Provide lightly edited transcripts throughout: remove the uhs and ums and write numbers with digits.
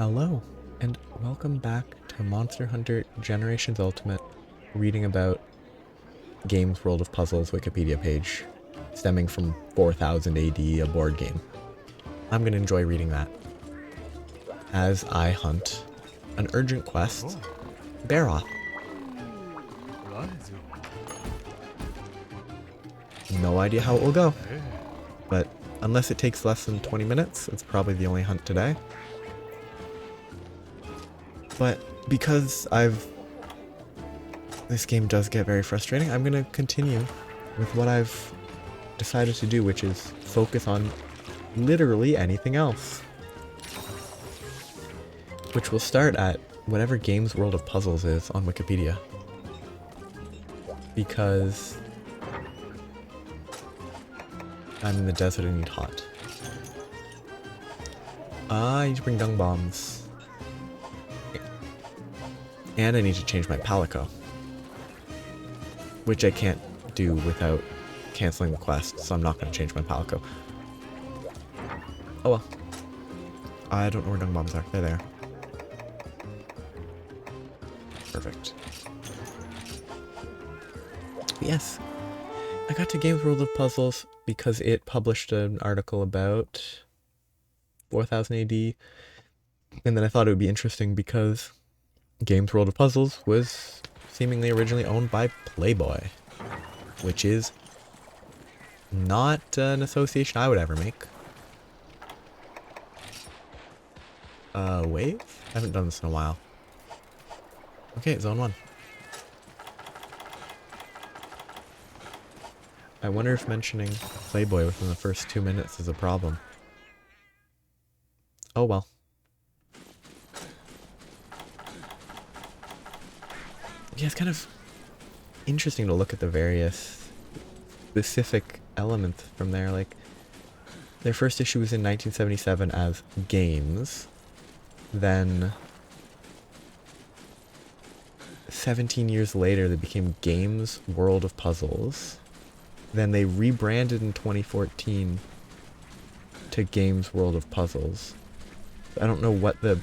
Hello, and welcome back to Monster Hunter Generations Ultimate, reading about Games World of Puzzles Wikipedia page, stemming from 4000 AD, a board game. I'm going to enjoy reading that. As I hunt an urgent quest, Barroth. No idea how it will go, but unless it takes less than 20 minutes, it's probably the only hunt today. But because this game does get very frustrating, I'm going to continue with what I've decided to do, which is focus on literally anything else. Which will start at whatever Games World of Puzzles is on Wikipedia. Because I'm in the desert and need hot. I need to bring dung bombs. And I need to change my palico. Which I can't do without canceling the quest, so I'm not going to change my palico. Oh well. I don't know where dung bombs are. They're there. Perfect. But yes. I got to Games World of Puzzles because it published an article about 4000 AD. And then I thought it would be interesting because Games World of Puzzles was seemingly originally owned by Playboy, which is not an association I would ever make. Wave? I haven't done this in a while. Okay, Zone 1. I wonder if mentioning Playboy within the first 2 minutes is a problem. Oh well. Yeah, it's kind of interesting to look at the various specific elements from there. Like, their first issue was in 1977 as Games. Then 17 years later, they became Games World of Puzzles. Then they rebranded in 2014 to Games World of Puzzles. I don't know what the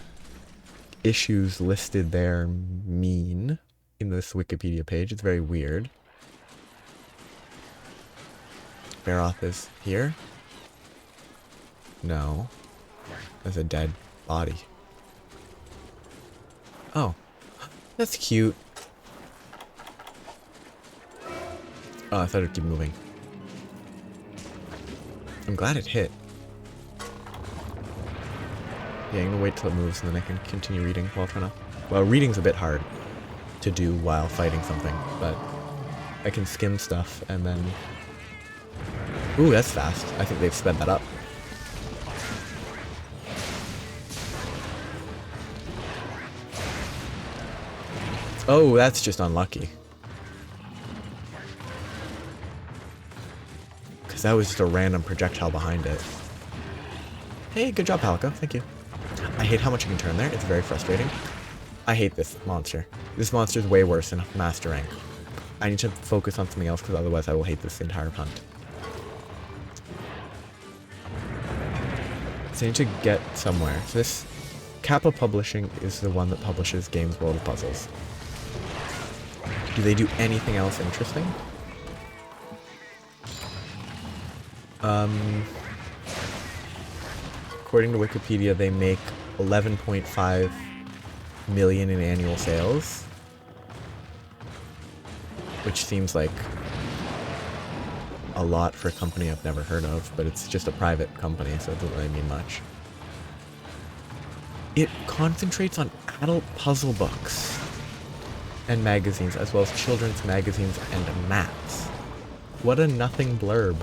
issues listed there mean in this Wikipedia page. It's very weird. Barroth is here? No. There's a dead body. Oh. That's cute. Oh, I thought it'd keep moving. I'm glad it hit. Yeah, I'm gonna wait till it moves and then I can continue reading while trying to... Well, reading's a bit hard to do while fighting something, but I can skim stuff and then... Ooh, that's fast. I think they've sped that up. Oh, that's just unlucky. Because that was just a random projectile behind it. Hey, good job, Palico. Thank you. I hate how much you can turn there. It's very frustrating. I hate this monster. This monster is way worse than Master Rank. I need to focus on something else because otherwise I will hate this entire hunt. So I need to get somewhere. So this Kappa Publishing is the one that publishes Games World of Puzzles. Do they do anything else interesting? According to Wikipedia, they make 11.5 million in annual sales, which seems like a lot for a company I've never heard of, but it's just a private company, so it doesn't really mean much. It concentrates on adult puzzle books and magazines, as well as children's magazines and maps. What a nothing blurb.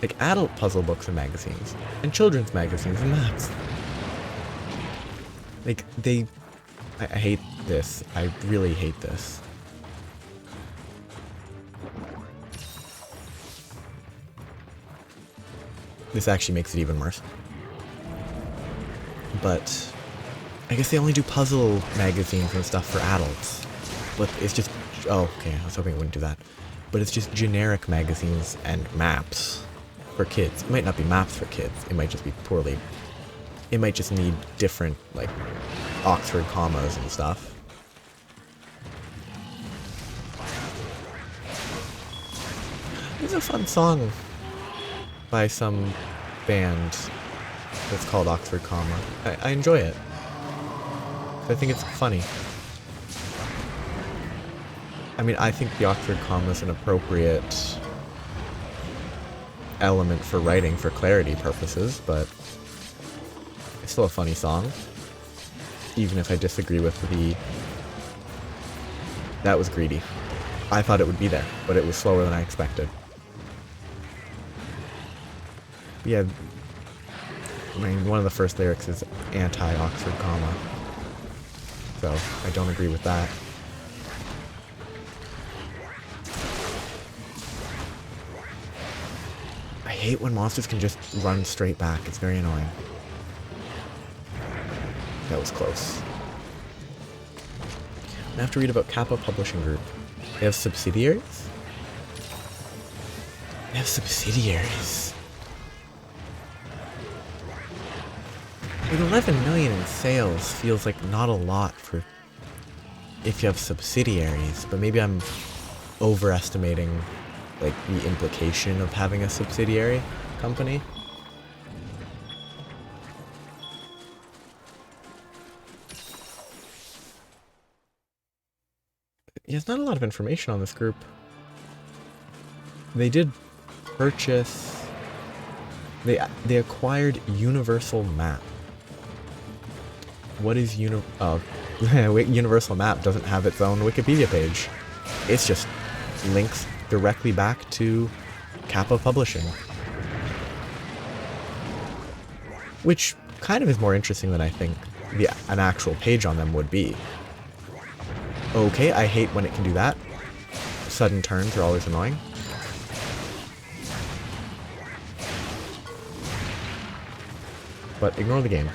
Like, adult puzzle books and magazines, and children's magazines and maps. Like, I hate this. I really hate this. This actually makes it even worse. But I guess they only do puzzle magazines and stuff for adults. But it's just... Oh, okay, I was hoping it wouldn't do that. But it's just generic magazines and maps for kids. It might not be maps for kids. It might just be poorly It might just need different, like, Oxford commas and stuff. There's a fun song by some band that's called Oxford Comma. I enjoy it. I think it's funny. I mean, I think the Oxford comma is an appropriate element for writing for clarity purposes, but it's still a funny song. Even if I disagree with the... That was greedy. I thought it would be there, but it was slower than I expected. Yeah, I mean, one of the first lyrics is anti-Oxford comma, so I don't agree with that. I hate when monsters can just run straight back. It's very annoying. That was close. I have to read about Kappa Publishing Group. They have subsidiaries? They have subsidiaries. Like 11 million in sales feels like not a lot for if you have subsidiaries, but maybe I'm overestimating like the implication of having a subsidiary company. Yeah, there's not a lot of information on this group. They did purchase... They acquired Universal Map. What is Universal Map doesn't have its own Wikipedia page. It's just links directly back to Kappa Publishing. Which kind of is more interesting than I think an actual page on them would be. Okay, I hate when it can do that. Sudden turns are always annoying. But ignore the game.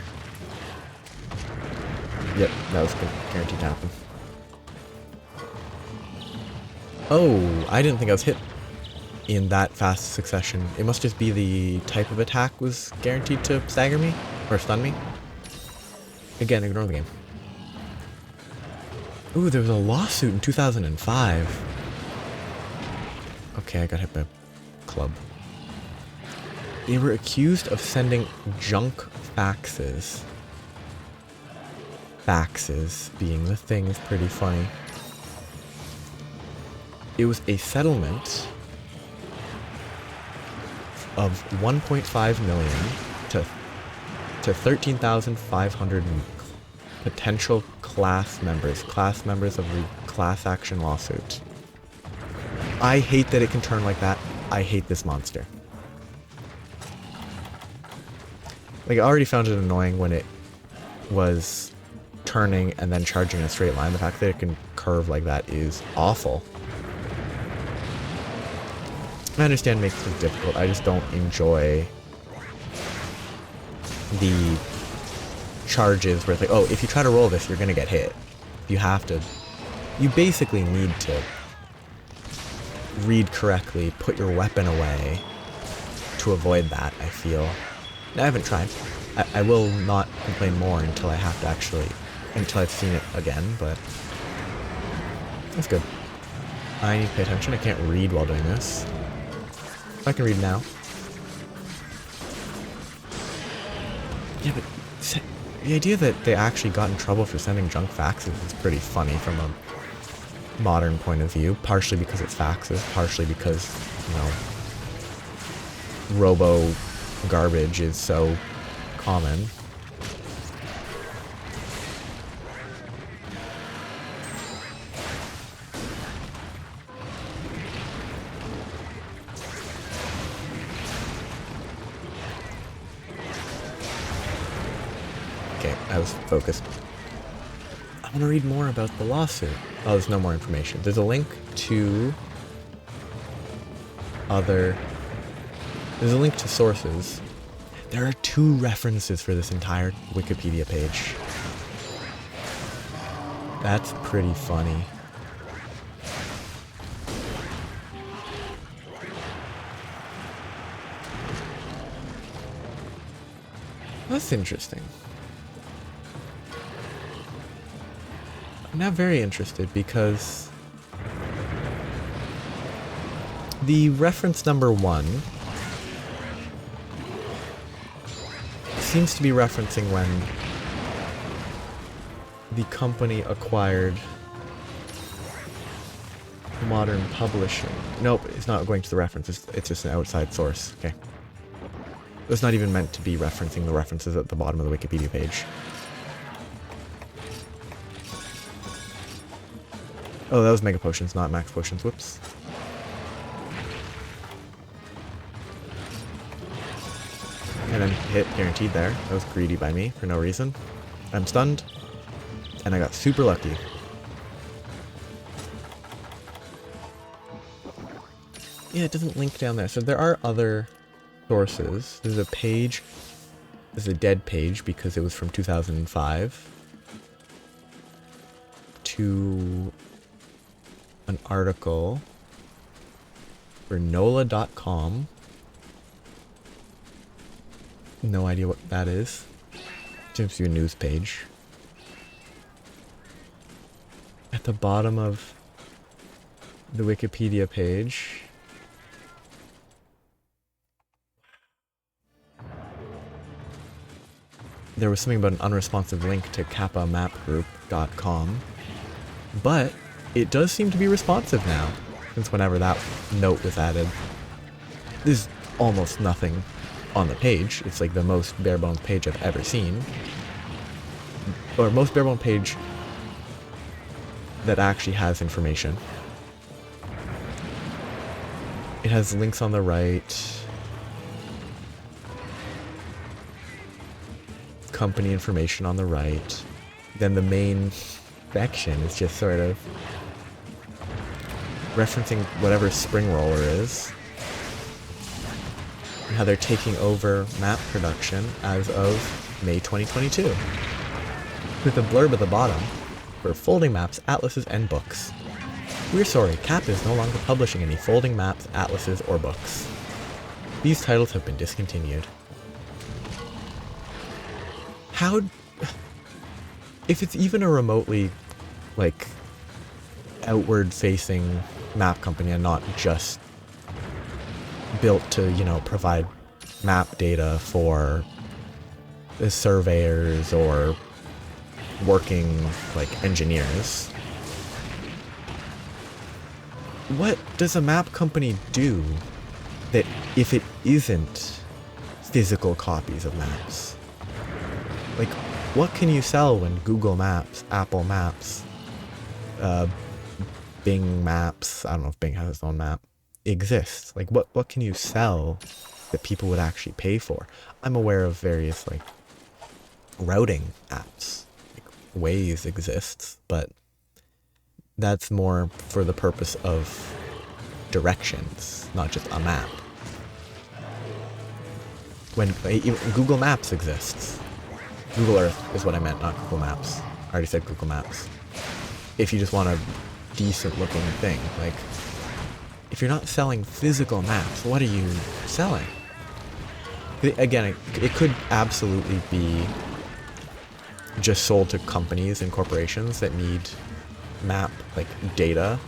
Yep, that was guaranteed to happen. Oh, I didn't think I was hit in that fast succession. It must just be the type of attack was guaranteed to stagger me or stun me. Again, ignore the game. Ooh, there was a lawsuit in 2005. Okay, I got hit by a club. They were accused of sending junk faxes. Faxes being the thing is pretty funny. It was a settlement of 1.5 million to 13,500 potential class members of the class action lawsuit. I hate that it can turn like that. I hate this monster. Like, I already found it annoying when it was turning and then charging in a straight line. The fact that it can curve like that is awful. I understand it makes it difficult. I just don't enjoy the charges where it's like, oh, if you try to roll this, you're gonna get hit. You basically need to read correctly, put your weapon away to avoid that, I feel. I haven't tried. I will not complain more until I've seen it again, but that's good. I need to pay attention. I can't read while doing this. I can read now. Yeah, but the idea that they actually got in trouble for sending junk faxes is pretty funny from a modern point of view. Partially because it's faxes, partially because, you know, robo garbage is so common. Okay, I was focused. I want to read more about the lawsuit. Oh, there's no more information. There's a link to There's a link to sources. There are 2 references for this entire Wikipedia page. That's pretty funny. That's interesting. I'm now very interested because the reference number 1 seems to be referencing when the company acquired Modern Publishing. Nope, it's not going to the reference. It's just an outside source. Okay. It's not even meant to be referencing the references at the bottom of the Wikipedia page. Oh, that was Mega Potions, not Max Potions. Whoops. And then hit guaranteed there. That was greedy by me for no reason. I'm stunned. And I got super lucky. Yeah, it doesn't link down there. So there are other sources. There's a page. There's a dead page because it was from 2005 to an article for NOLA.com. No idea what that is. Seems to be a news page. At the bottom of the Wikipedia page, there was something about an unresponsive link to kappamapgroup.com, but it does seem to be responsive now, since whenever that note was added. There's almost nothing on the page. It's like the most bare bones page I've ever seen. Or most bare bones page that actually has information. It has links on the right, company information on the right, then the main section is just sort of referencing whatever Spring Roller is, and how they're taking over map production as of May 2022, with a blurb at the bottom for folding maps, atlases, and books. We're sorry, Kapp is no longer publishing any folding maps, atlases, or books. These titles have been discontinued. How... If it's even a remotely, like, outward-facing map company and not just built to, you know, provide map data for the surveyors or working, like, engineers, what does a map company do that if it isn't physical copies of maps? Like, what can you sell when Google Maps, Apple Maps, Bing Maps, I don't know if Bing has its own map, exists? Like, what can you sell that people would actually pay for? I'm aware of various, like, routing apps. Like, Waze exists, but that's more for the purpose of directions, not just a map. When even Google Maps exists. Google Earth is what I meant, not Google Maps. I already said Google Maps. If you just want a decent looking thing, like, if you're not selling physical maps, what are you selling? Again, it could absolutely be just sold to companies and corporations that need map, like, data.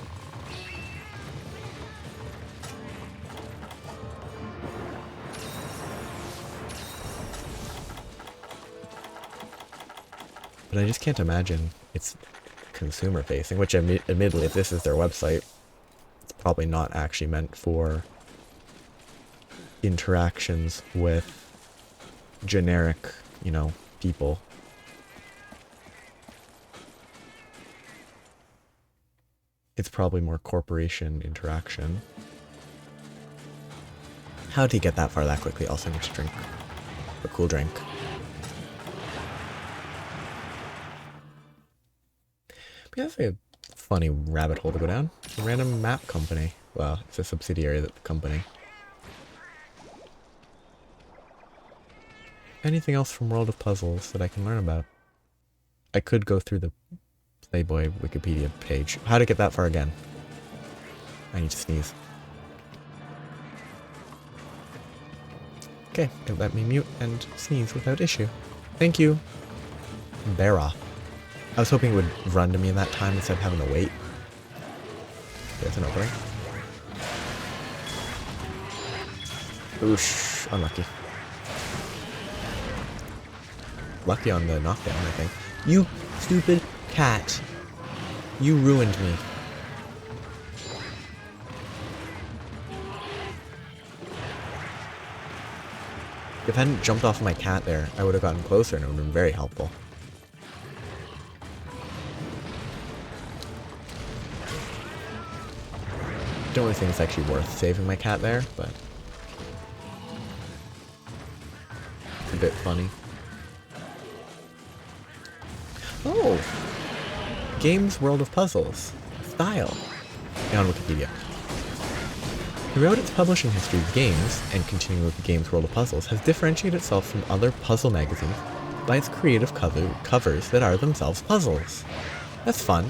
But I just can't imagine it's consumer facing, which admittedly, if this is their website, it's probably not actually meant for interactions with generic, you know, people. It's probably more corporation interaction. How did he get that far that quickly? Also, I need to drink a cool drink. But that's a funny rabbit hole to go down. A random map company. Well, it's a subsidiary of the company. Anything else from World of Puzzles that I can learn about? I could go through the Playboy Wikipedia page. How to get that far again? I need to sneeze. Okay, it let me mute and sneeze without issue. Thank you, Barroth. I was hoping it would run to me in that time instead of having to wait. There's an opening. Oosh, unlucky. Lucky on the knockdown, I think. You stupid cat. You ruined me. If I hadn't jumped off my cat there, I would have gotten closer and it would have been very helpful. Don't really think it's actually worth saving my cat there, but it's a bit funny. Oh! Games World of Puzzles. Style. On Wikipedia. Throughout its publishing history, Games, and continuing with the Games World of Puzzles, has differentiated itself from other puzzle magazines by its creative covers that are themselves puzzles. That's fun.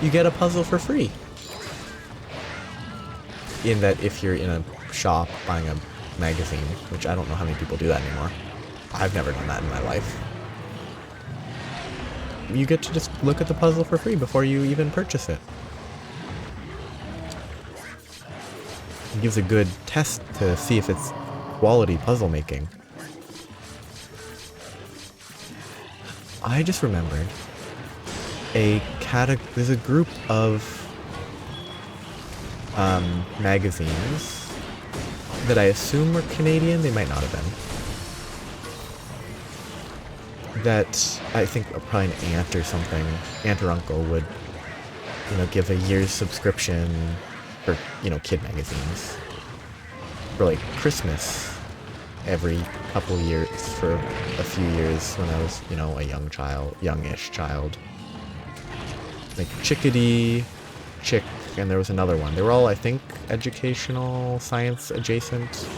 You get a puzzle for free. In that if you're in a shop buying a magazine, which I don't know how many people do that anymore. I've never done that in my life. You get to just look at the puzzle for free before you even purchase it. It gives a good test to see if it's quality puzzle making. I just remembered there's a group of magazines that I assume were Canadian. They might not have been. That I think probably an aunt or something, aunt or uncle would, give a year's subscription for, kid magazines for like Christmas every couple years for a few years when I was, a youngish child. Like Chickadee, Chick, and there was another one. They were all, I think, educational, science adjacent.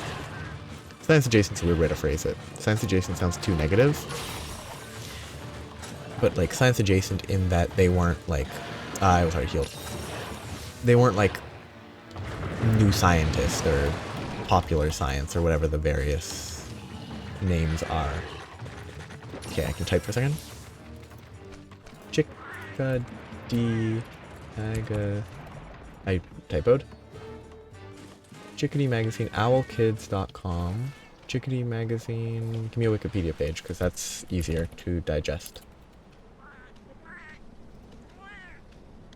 Science adjacent's a weird way to phrase it. Science adjacent sounds too negative. But like science adjacent in that they weren't like, I was already healed. They weren't like New Scientist or Popular Science or whatever the various names are. Okay, I can type for a second. Chickadee, I typoed. Chickadee Magazine, owlkids.com. Chickadee Magazine, give me a Wikipedia page because that's easier to digest.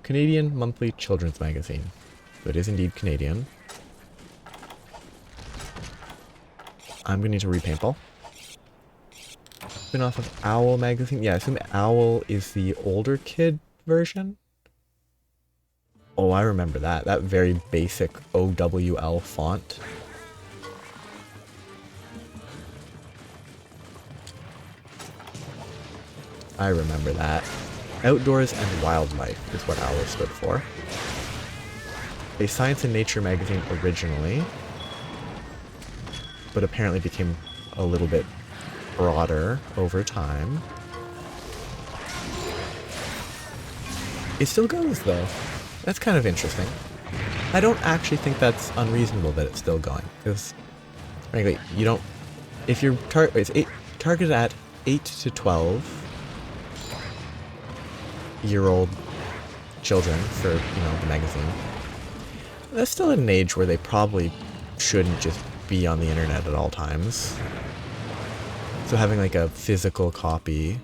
Canadian Monthly Children's Magazine. So it is indeed Canadian. I'm gonna need to read Paintball. Spin-off of Owl Magazine. Yeah, I assume Owl is the older kid version. Oh, I remember that. That very basic OWL font. I remember that. Outdoors and Wildlife is what OWL stood for. A science and nature magazine originally, but apparently became a little bit broader over time. It still goes though. That's kind of interesting. I don't actually think that's unreasonable that it's still going, because frankly, you don't. If you're targeted at 8 to 12-year-old children for the magazine, that's still at an age where they probably shouldn't just be on the internet at all times. So having like a physical copy,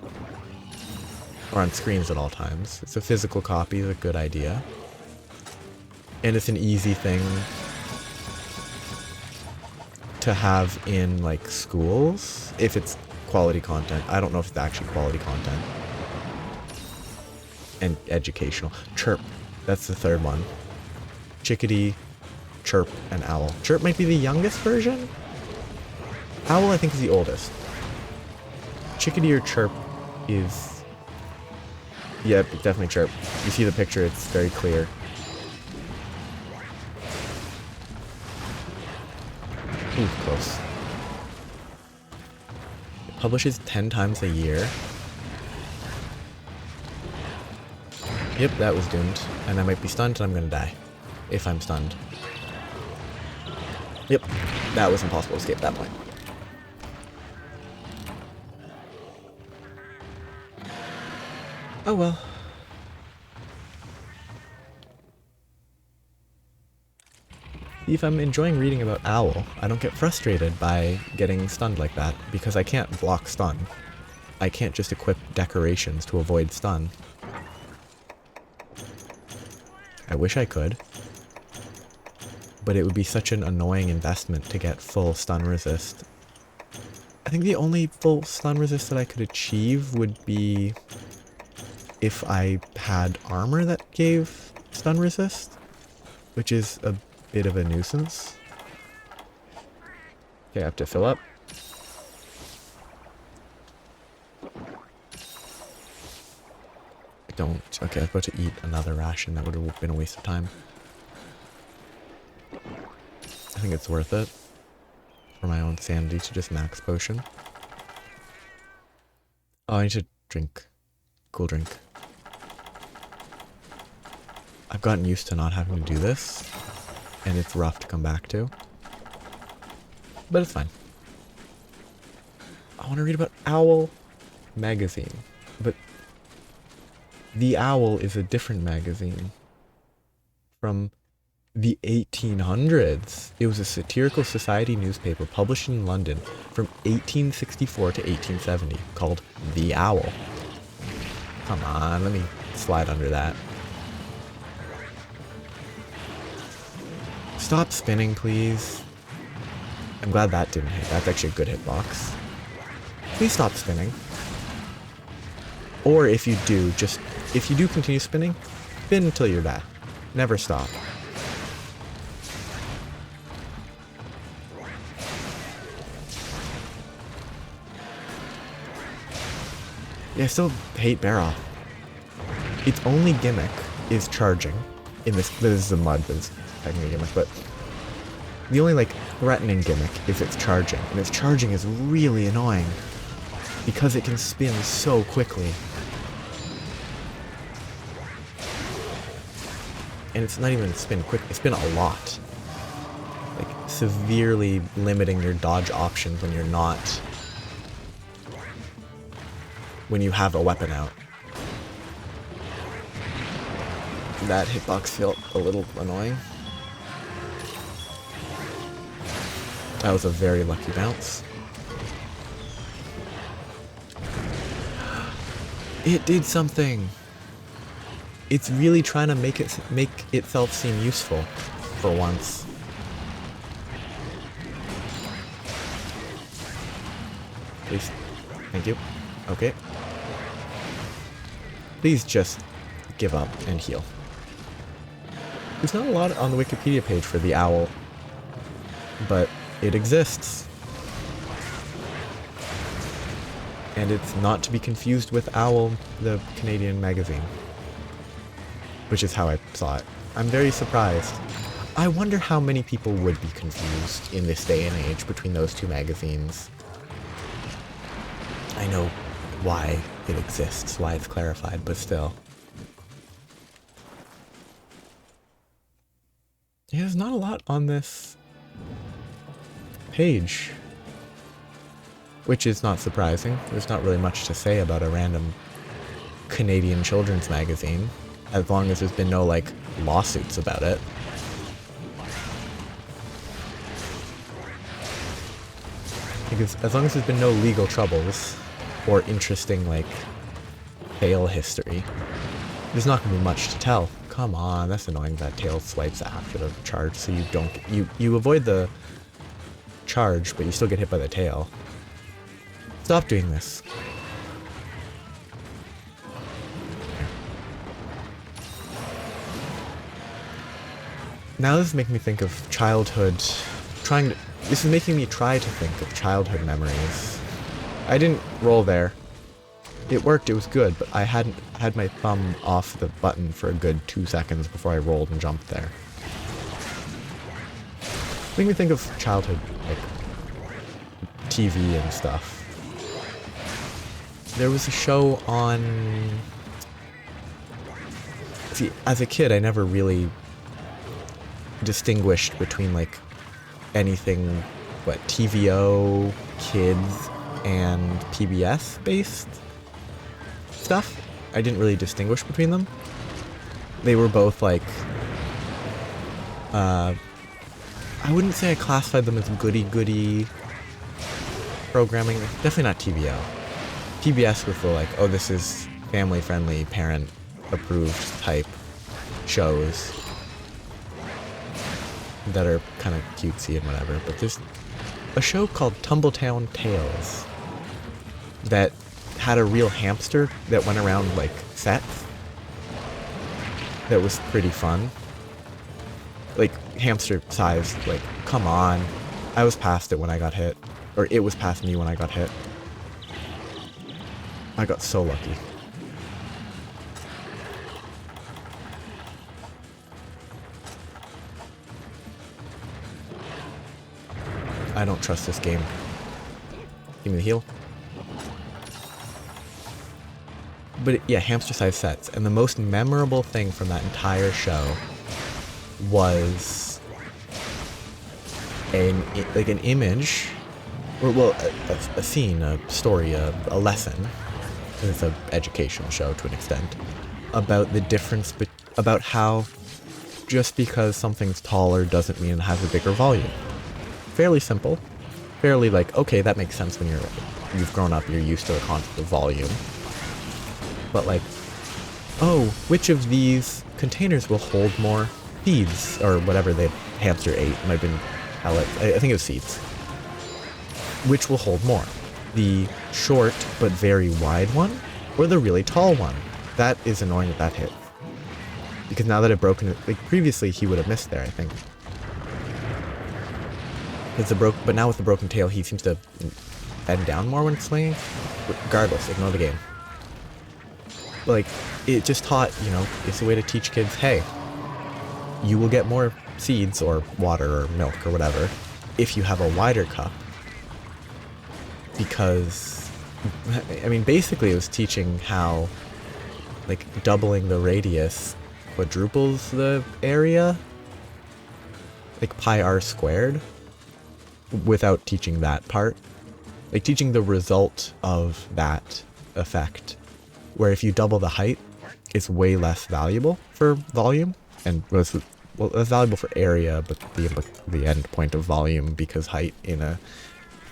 or on screens at all times, it's a physical copy is a good idea. And it's an easy thing to have in like schools if it's quality content. I don't know if it's actually quality content. And educational. Chirp, that's the third one. Chickadee, Chirp, and Owl. Chirp might be the youngest version? Owl I think is the oldest. Chickadee or Chirp is... Yep, definitely Chirp. You see the picture, it's very clear. Ooh, close. It publishes 10 times a year. Yep, that was doomed. And I might be stunned and I'm gonna die. If I'm stunned. Yep. That was impossible to escape at that point. Oh well. If I'm enjoying reading about Owl, I don't get frustrated by getting stunned like that, because I can't block stun. I can't just equip decorations to avoid stun. I wish I could, but it would be such an annoying investment to get full stun resist. I think the only full stun resist that I could achieve would be if I had armor that gave stun resist, which is a bit of a nuisance. Okay, I have to fill up. I don't. Okay, I was about to eat another ration. That would have been a waste of time. I think it's worth it for my own sanity to just max potion. Oh, I need to drink. Cool drink. I've gotten used to not having to do this, and it's rough to come back to. But it's fine. I want to read about Owl magazine, but The Owl is a different magazine from the 1800s. It was a satirical society newspaper published in London from 1864 to 1870 called The Owl. Come on, let me slide under that. Stop spinning, please. I'm glad that didn't hit. That's actually a good hitbox. Please stop spinning. Or if you do, if you do continue spinning, spin until you're dead. Never stop. Yeah, I still hate Barroth. Its only gimmick is charging. This is a mud, but it's technically a gimmick, but the only, like, threatening gimmick is its charging. And its charging is really annoying because it can spin so quickly. And it's not even spin quick, it's spin a lot. Like, severely limiting your dodge options when you're not... when you have a weapon out. That hitbox felt a little annoying. That was a very lucky bounce. It did something! It's really trying to make itself seem useful, for once. Please. Thank you. Okay. Please just give up and heal. There's not a lot on the Wikipedia page for the Owl, but it exists. And it's not to be confused with Owl, the Canadian magazine. Which is how I saw it. I'm very surprised. I wonder how many people would be confused in this day and age between those two magazines. I know why it exists, why it's clarified, but still. Yeah, there's not a lot on this page. Which is not surprising. There's not really much to say about a random Canadian children's magazine. As long as there's been no, like, lawsuits about it. Because as long as there's been no legal troubles, or interesting, like, tail history, there's not going to be much to tell. Come on, that's annoying that tail swipes after the charge, so you don't... You avoid the charge, but you still get hit by the tail. Stop doing this. Now this is making me think of childhood, this is making me try to think of childhood memories. I didn't roll there. It worked, it was good, but I hadn't had my thumb off the button for a good 2 seconds before I rolled and jumped there. Make me think of childhood, like, TV and stuff. There was a show on... See, as a kid, I never really distinguished between, like, anything TVO, kids, and PBS based stuff. I didn't really distinguish between them. They were both like, I wouldn't say I classified them as goody-goody programming. Definitely not TVO. PBS was the like, oh, this is family-friendly, parent-approved type shows that are kind of cutesy and whatever. But there's a show called Tumbletown Tales that had a real hamster that went around like sets. That was pretty fun. Like hamster size, like come on. I was past it when I got hit. Or it was past me when I got hit. I got so lucky. I don't trust this game. Give me the heal. But yeah, hamster-sized sets. And the most memorable thing from that entire show was an image, or well, a scene, a story, a lesson. It's an educational show to an extent about the difference, about how just because something's taller doesn't mean it has a bigger volume. Fairly simple, fairly like, okay, that makes sense when you've grown up, you're used to the concept of volume. But like, oh, which of these containers will hold more seeds, or whatever the hamster ate, might have been pellets, I think it was seeds. Which will hold more? The short but very wide one, or the really tall one? That is annoying that hit. Because now that I've broken it, like previously he would have missed there, I think. But now with the broken tail, he seems to bend down more when swinging. Regardless, ignore the game. Like, it just taught, you know, it's a way to teach kids, hey, you will get more seeds or water or milk or whatever if you have a wider cup. Because, I mean, basically it was teaching how, like, doubling the radius quadruples the area. Like pi r squared. Without teaching that part. Like, teaching the result of that effect. Where if you double the height, it's way less valuable for volume. And less valuable for area, but the end point of volume, because height in a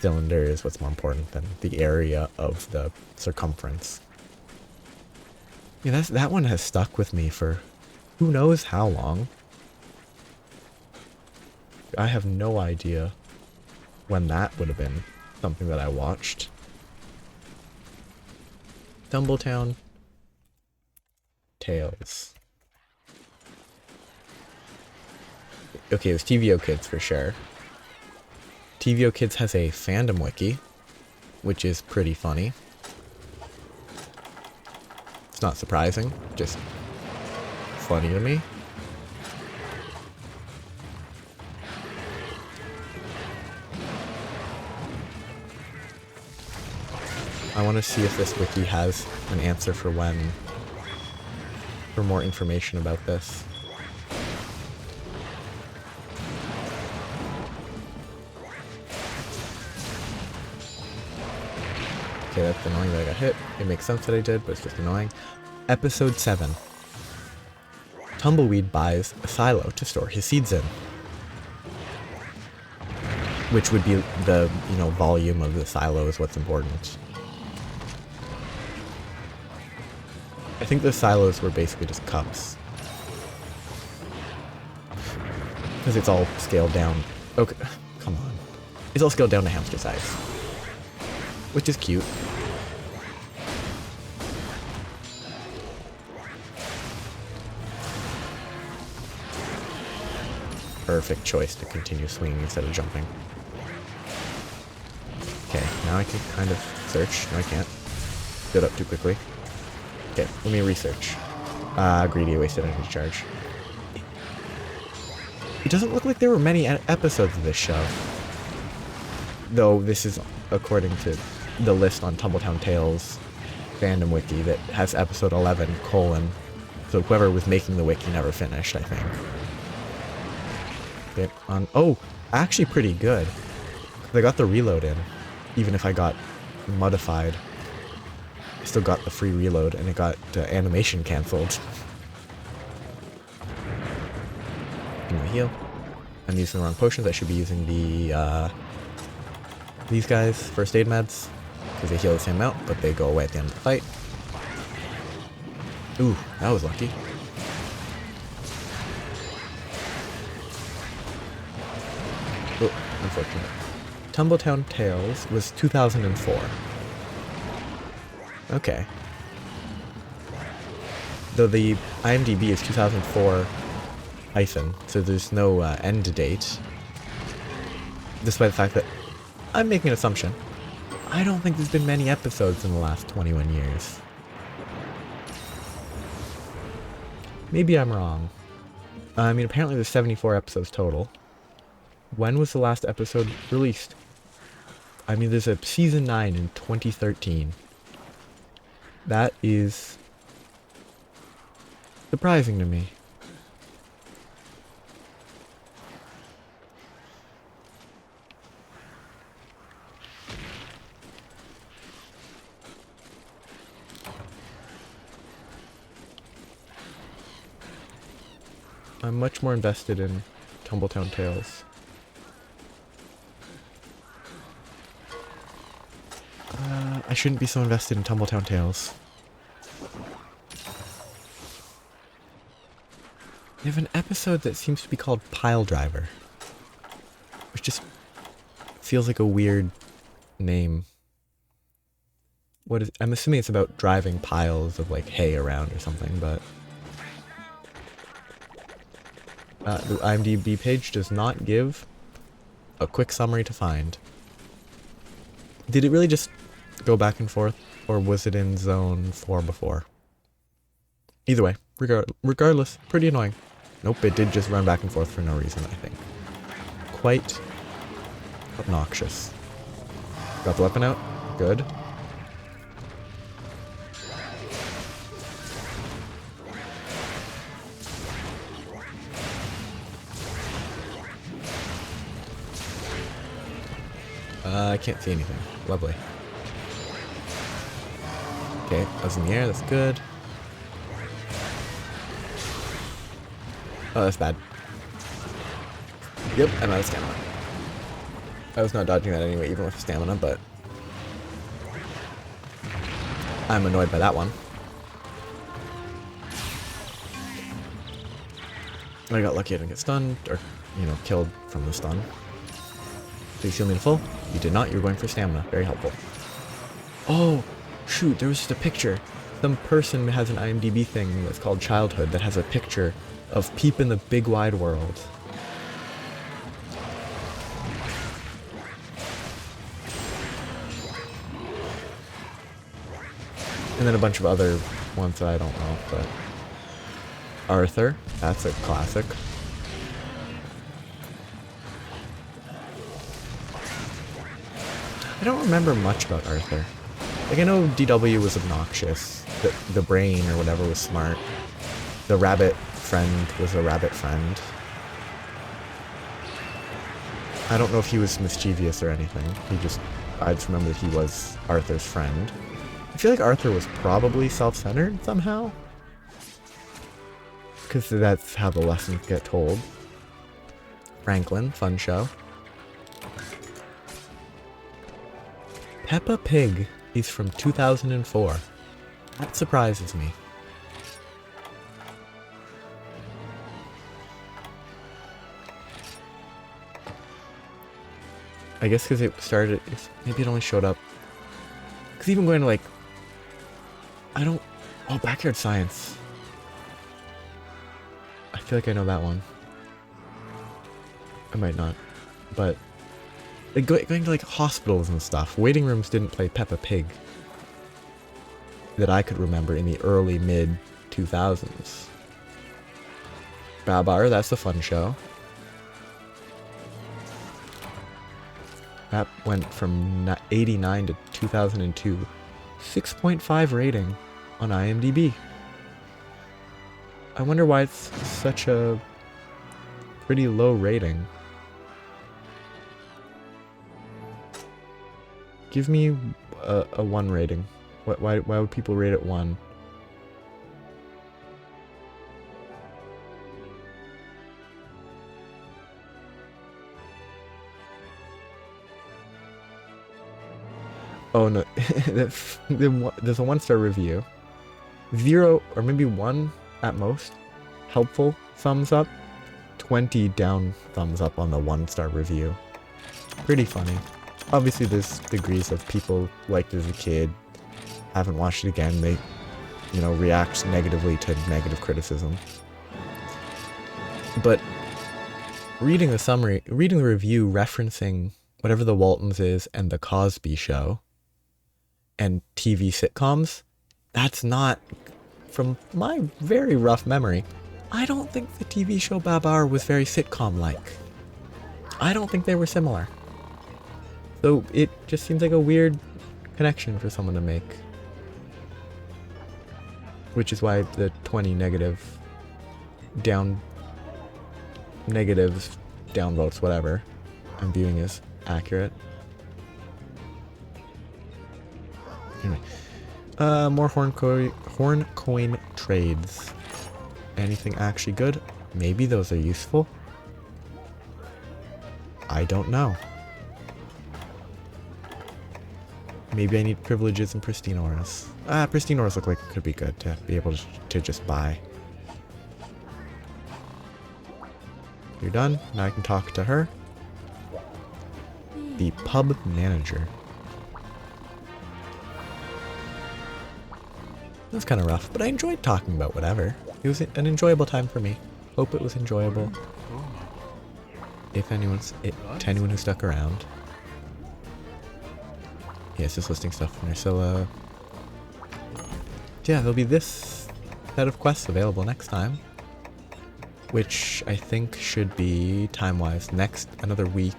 cylinder is what's more important than the area of the circumference. Yeah, that one has stuck with me for who knows how long. I have no idea when that would have been something that I watched. Tumbletown Tales. Okay, it was TVO Kids for sure. TVO Kids has a fandom wiki, which is pretty funny. It's not surprising, just funny to me. I want to see if this wiki has an answer for more information about this. Okay, that's annoying that I got hit. It makes sense that I did, but it's just annoying. Episode 7. Tumbleweed buys a silo to store his seeds in. Which would be the, volume of the silo is what's important. I think the silos were basically just cups. Because it's all scaled down. Okay, come on. It's all scaled down to hamster size. Which is cute. Perfect choice to continue swinging instead of jumping. Okay, now I can kind of search. No, I can't. Build up too quickly. Okay, let me research. Greedy, wasted energy charge. It doesn't look like there were many episodes of this show. Though this is according to the list on Tumbletown Tales fandom wiki that has episode 11, so whoever was making the wiki never finished, I think. Okay, actually pretty good. I got the reload in, even if I got modified. I still got the free reload, and it got animation cancelled. Give me a heal. I'm using the wrong potions. I should be using the these guys, first aid meds, because they heal the same amount, but they go away at the end of the fight. Ooh, that was lucky. Oh, unfortunate. Tumbletown Tales was 2004. Okay. Though the IMDb is 2004 hyphen, so there's no end date. Despite the fact that I'm making an assumption. I don't think there's been many episodes in the last 21 years. Maybe I'm wrong. I mean, apparently there's 74 episodes total. When was the last episode released? I mean, there's a season 9 in 2013. That is surprising to me. I'm much more invested in Tumbletown Tales. I shouldn't be so invested in Tumbletown Tales. They have an episode that seems to be called Pile Driver, which just feels like a weird name. I'm assuming it's about driving piles of like hay around or something, but the IMDb page does not give a quick summary to find. Did it really just go back and forth, or was it in zone 4 before? Either way, regardless, pretty annoying. Nope, it did just run back and forth for no reason, I think. Quite obnoxious. Got the weapon out? Good. I can't see anything. Lovely. Okay, I was in the air, that's good. Oh, that's bad. Yep, I'm out of stamina. I was not dodging that anyway, even with stamina, but I'm annoyed by that one. I got lucky I didn't get stunned, or, killed from the stun. Please heal me to full. You did not, you're going for stamina. Very helpful. Oh, shoot, there was just a picture. Some person has an IMDb thing that's called Childhood that has a picture of Peep in the Big Wide World. And then a bunch of other ones that I don't know, but Arthur, that's a classic. I don't remember much about Arthur. Like, I know DW was obnoxious, the brain or whatever was smart, the rabbit friend was a rabbit friend. I don't know if he was mischievous or anything, I just remember that he was Arthur's friend. I feel like Arthur was probably self-centered somehow, because that's how the lessons get told. Franklin, fun show. Peppa Pig is from 2004. That surprises me. I guess because it started, maybe it only showed up. Because even going to like, Backyard Science. I feel like I know that one. I might not, but like going to like hospitals and stuff. Waiting rooms didn't play Peppa Pig that I could remember in the early mid 2000s. Babar, that's a fun show. That went from 89 to 2002. 6.5 rating on IMDb. I wonder why it's such a pretty low rating. Give me a 1 rating. Why would people rate it 1? Oh no, there's a 1-star review. 0 or maybe 1 at most helpful thumbs up. 20 down thumbs up on the 1-star review. Pretty funny. Obviously there's degrees of people liked it as a kid, haven't watched it again, they, you know, react negatively to negative criticism. But reading the summary, reading the review referencing whatever the Waltons is and the Cosby Show and TV sitcoms, that's not, from my very rough memory, I don't think the TV show Babar was very sitcom-like. I don't think they were similar. So it just seems like a weird connection for someone to make. Which is why the 20 negatives, down votes, whatever, I'm viewing as accurate. Anyway, more horn coin trades. Anything actually good? Maybe those are useful. I don't know. Maybe I need privileges and pristine auras. Pristine auras look like it could be good to be able to just buy. You're done. Now I can talk to her. The pub manager. That was kind of rough, but I enjoyed talking about whatever. It was an enjoyable time for me. Hope it was enjoyable. If anyone's, to anyone who stuck around. Yes, just listing stuff from Ursula. Yeah, there'll be this set of quests available next time. Which I think should be, time-wise, another week.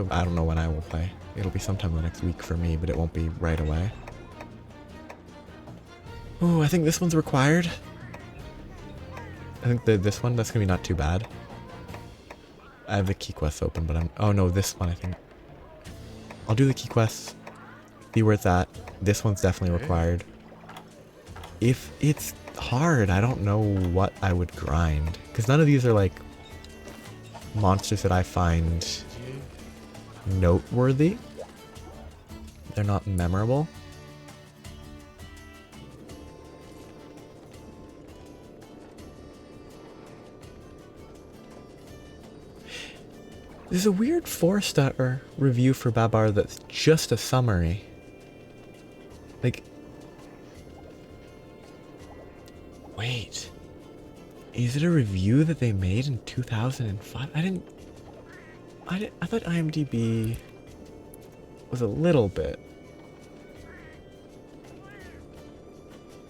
I don't know when I will play. It'll be sometime in the next week for me, but it won't be right away. Oh, I think this one's required. I think this one, that's gonna be not too bad. I have the key quests open, but oh no, this one I think. I'll do the key quests, see where it's at. This one's definitely required. If it's hard, I don't know what I would grind. Because none of these are like monsters that I find noteworthy. They're not memorable. There's a weird 4-star review for Babar that's just a summary. Like, wait, is it a review that they made in 2005? I thought IMDb was a little bit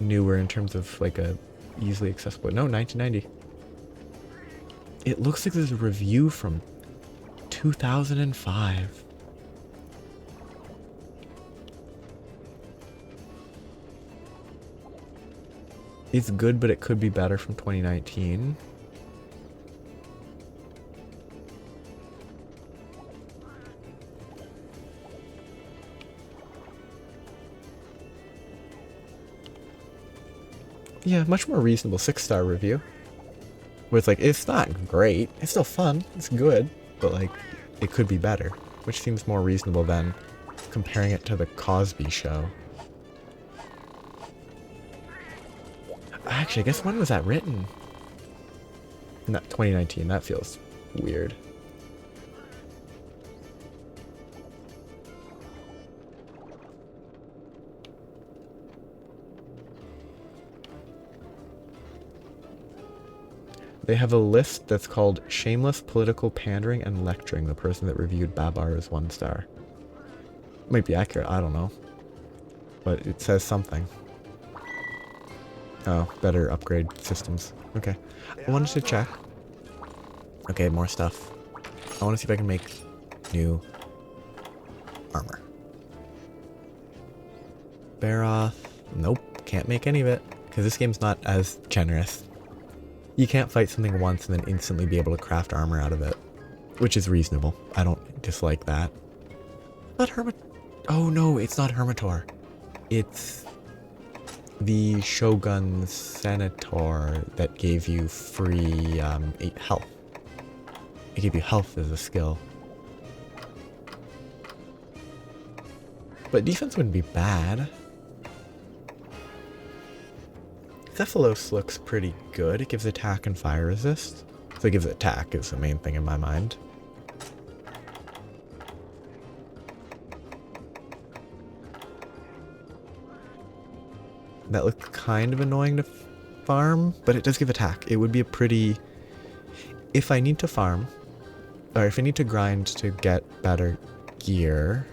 newer in terms of like a easily accessible. No, 1990. It looks like there's a review from 2005. It's good, but it could be better from 2019. Yeah, much more reasonable 6-star review. Where it's like, it's not great, it's still fun, it's good, but like, it could be better. Which seems more reasonable than comparing it to the Cosby Show. Actually, I guess when was that written? Not 2019, that feels weird. They have a list that's called Shameless Political Pandering and Lecturing. The person that reviewed Babar is 1 star. Might be accurate, I don't know. But it says something. Oh, better upgrade systems. Okay. I wanted to check. Okay, more stuff. I want to see if I can make new armor. Barroth. Nope, can't make any of it. Because this game's not as generous. You can't fight something once and then instantly be able to craft armor out of it. Which is reasonable. I don't dislike that. Not Hermit. Oh no, it's not Hermitor. It's the Shogun's Senator that gave you free health. It gave you health as a skill. But defense wouldn't be bad. Cephalos looks pretty good. It gives attack and fire resist. So it gives attack is the main thing in my mind. That looks kind of annoying to farm, but it does give attack. It would be a pretty... If I need to farm, or if I need to grind to get better gear,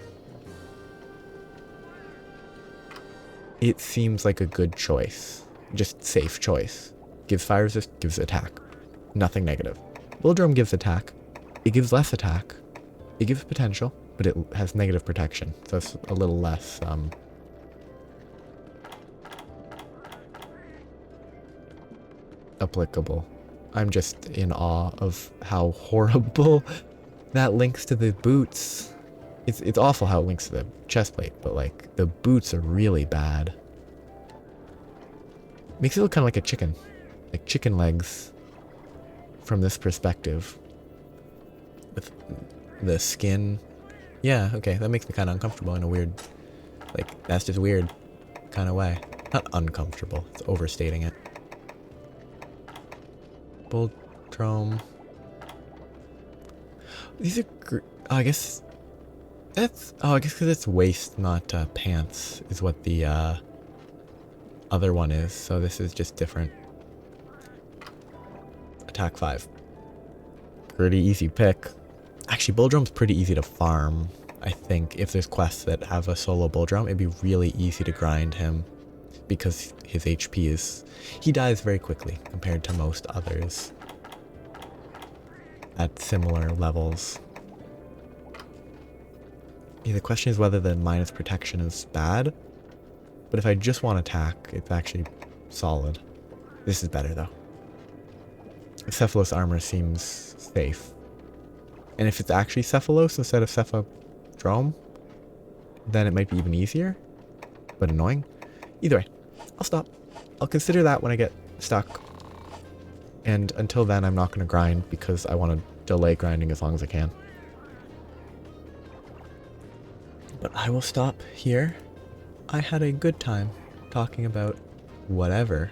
it seems like a good choice. Just safe choice. Gives fire resist, gives attack. Nothing negative. Bulldrum gives attack. It gives less attack. It gives potential, but it has negative protection. So it's a little less applicable. I'm just in awe of how horrible that links to the boots. It's awful how it links to the chest plate, but like the boots are really bad. Makes it look kind of like a chicken. Like chicken legs from this perspective. With the skin. Yeah, okay, that makes me kind of uncomfortable in a weird, like, that's just weird kind of way. Not uncomfortable, it's overstating it. Bulldrum. These are, oh, I guess, that's, oh, I guess because it's waist, not pants, is what the other one is, so this is just different. Attack 5. Pretty easy pick. Actually, Bulldrum's pretty easy to farm, I think. If there's quests that have a solo Bulldrum, it'd be really easy to grind him because his HP is... He dies very quickly compared to most others at similar levels. Yeah, the question is whether the minus protection is bad, but if I just want attack, it's actually solid. This is better though. Cephalos armor seems safe. And if it's actually Cephalos instead of Cephadrome, then it might be even easier, but annoying. Either way, I'll stop. I'll consider that when I get stuck. And until then, I'm not going to grind because I want to delay grinding as long as I can. But I will stop here. I had a good time talking about whatever.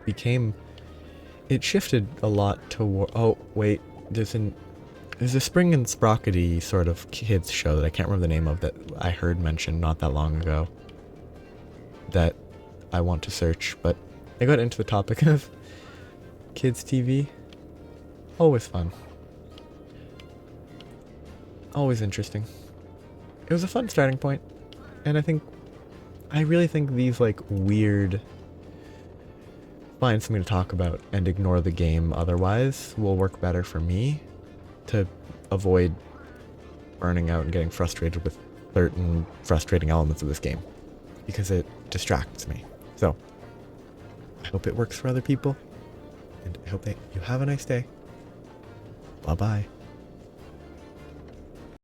It shifted a lot toward... Oh, wait. There's a Spring and Sprockety sort of kids show that I can't remember the name of that I heard mentioned not that long ago that I want to search, but I got into the topic of kids TV. Always fun. Always interesting. It was a fun starting point, and I really think these like weird find something to talk about and ignore the game otherwise will work better for me to avoid burning out and getting frustrated with certain frustrating elements of this game because it distracts me. So I hope it works for other people, and I hope that you have a nice day. Bye bye.